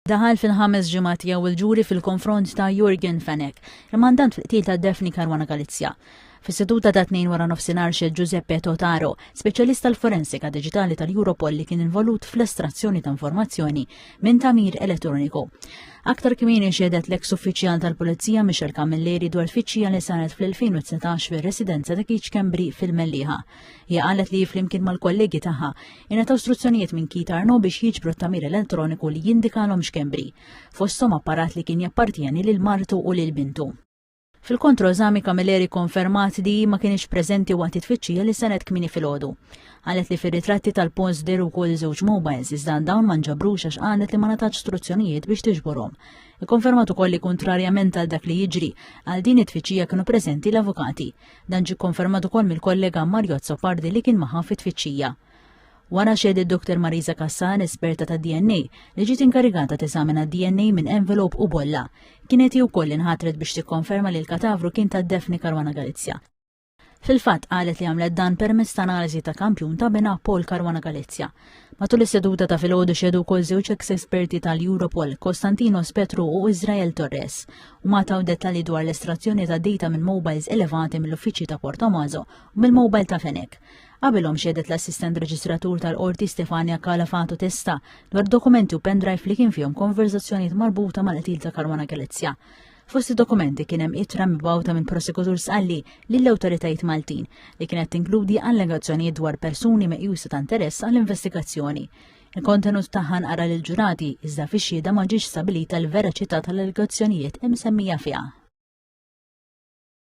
Daħal fil-5 ġimgħat jew il-ġuri fil-konfront ta' Jurgen Fenek, il-mandant fil-qtil ta' Daphne Caruana Galizia. Fis-seduta ta' 2 wara nofsinhar xi Giuseppe Totaro, speċjalista l-forensika diġitali tal-Europol li kien involut fl-estrazzjoni ta' informazzjoni minn tamir elettroniku. Aktar kmieni xedet l-eks uffiċjal tal-Pulizija Michel Camilleri dwar tfittxija li saret fl-2019 fir-residenza ta' Kiċkembri fil-Melliħa. Hija qalet li flimkien mal-kollegi tagħha ingħataw istruzzjonijiet minn Kit Arnaud biex jiġbru t-tamir elettroniku li jindikalhom x'Kembri, fosthom apparat li kien jappartjeni lil martu u lil bintu. Fil-kontrożami Camilleri konfermat li ma kienx preżenti waqt it-tfittxija li saret kmieni filgħodu. Qalet li fir-ritratti tal-post deru wkoll żewġ mobiles iżda dawn ma nġabrux għax qalet li ma natax istruzzjonijiet biex tiġborhom. Ikkonfermat ukoll li kontrarjament għal dak li jiġri għal din it-tfittxija kienu preżenti l-avukati. Dan ġie konfermat ukoll mill-kollega Mario Zoppardi li kien magħha fit-tfittxija. Wara xedet Dr. Marisa Kassan, esperta ta' DNA, li ġiet inkarigata teżamina DNA minn envelop u bolla. Kienet hi wkoll inħatret biex tikkonferma li l-katavru kien ta' Daphne Caruana Galizia. Fil-fatt qalet li għamlet dan permezz ta' analiżi ta' kampjun ta' bena Paul Caruana Galizia. Matul is-seduta ta' filgħodu xedu wkoll żewġ ex-esperti tal-Europol, Konstantinos Petru u Israel Torres, u mataw dettalji dwar l-estrazzjoni ta' data minn mobiles elevati mill-uffiċċji ta' Portomaso u mill-mobile ta' Fenek. Qabilhom xedet l-assistent reġistratur tal-Qorti Stefania Calafato Testa dwar dokumenti u pendrive li kien fihom konverzazzjonijiet marbuta mal-qtil ta' Caruana Galizia. Fost id-dokumenti kien hemm ittra mibgħuta minn prosekutur sqalli lill-awtoritajiet Maltin li kienet tinkludi allegazzjonijiet dwar persuni meqjusa ta' interess għall-investigazzjoni. Il-kontenut tagħha nqara lill-ġurati iżda fix-xhieda ma ġiex stabilita l-veraċità tal-allegazzjonijiet imsemmija fiha.